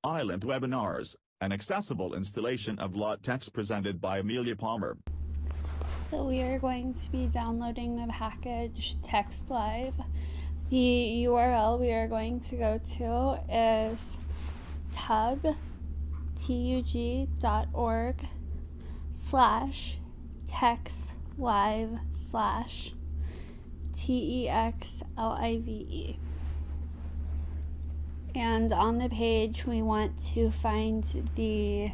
Island Webinars, an accessible installation of LaTeX presented by Amelia Palmer. So we are going to be downloading the package TextLive. The URL we are going to go to is tug.org/textlive/TEXLIVE. And on the page, we want to find the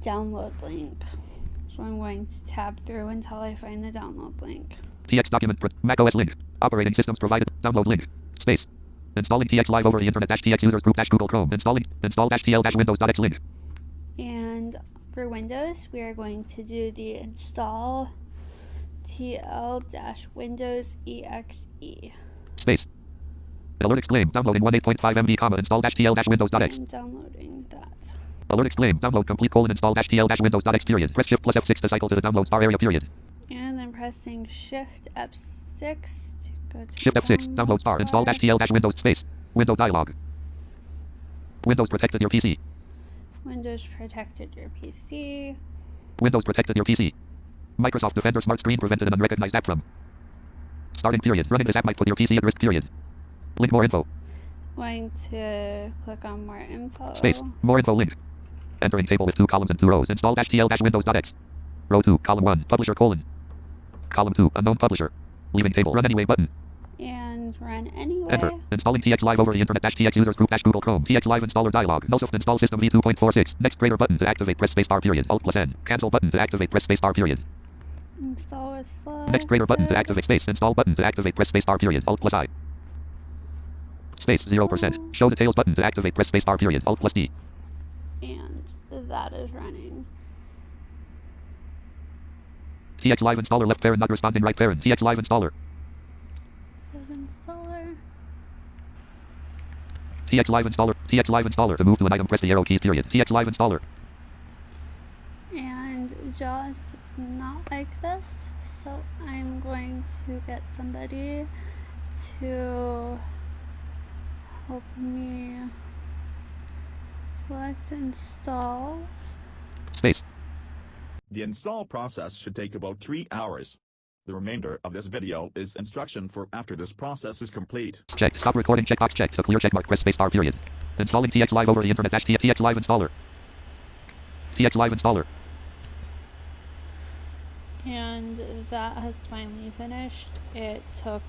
download link. So I'm going to tab through until I find the download link. TX document, macOS link, operating systems provided, download link, space. Installing TX Live over the internet -TX users group -Google Chrome. Install -TL-windows.x link. And for Windows, we are going to do the install TL-Windows EXE. Space. Alert exclaim, downloading 18.5 MB, install -TL-windows.x. I'm downloading that. Alert exclaim, download complete : install -TL-windows.x period. Press Shift plus F6 to cycle to the downloads bar area period. And I'm pressing Shift F6 to go to Shift F6, downloads bar, install -TL-windows space. Window dialog. Windows protected your PC. Windows protected your PC. Windows protected your PC. Microsoft Defender Smart Screen prevented an unrecognized app from. Starting period. Running this app might put your PC at risk period. Link more info. Going to click on more info. Space. More info link. Entering table with 2 columns and 2 rows. Install -TL-windows.x. Row 2, column 1, publisher : column 2, unknown publisher. Leaving table. Run anyway button. And run anyway. Enter. Installing TX Live over the internet -TX users group -Google Chrome. TX Live installer dialog. No soft install system v2.46. Next greater button to activate. Press spacebar period. Alt plus N. Cancel button to activate. Press spacebar period. Install with select. Next greater button to activate. Space. Install button to activate. Press spacebar period. Alt plus I. Space 0%. Show details button to activate. Press spacebar period. Alt plus D. And that is running. TX Live installer left parent not responding right parent. TX Live installer. Installer. TX Live installer. TX Live installer. To move to an item, press the arrow keys period. TX Live installer. And JAWS is not like this, so I'm going to get somebody to help me select install. Space. The install process should take about 3 hours. The remainder of this video is instruction for after this process is complete. Check. Stop recording checkbox checked. To clear checkmark, press spacebar period. Installing TX Live over the internet -TX Live installer. TX Live installer. And that has finally finished. It took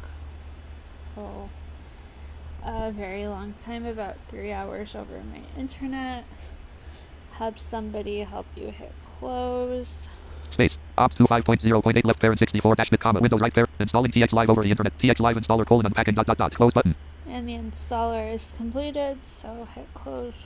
a very long time, about 3 hours over my internet. Have somebody help you hit close. Space. Ops 25.0.8 left parent 64-bit, Windows right parent. Installing TX Live over the internet. TX Live installer : unpacking ... Close button. And the installer is completed, so hit close.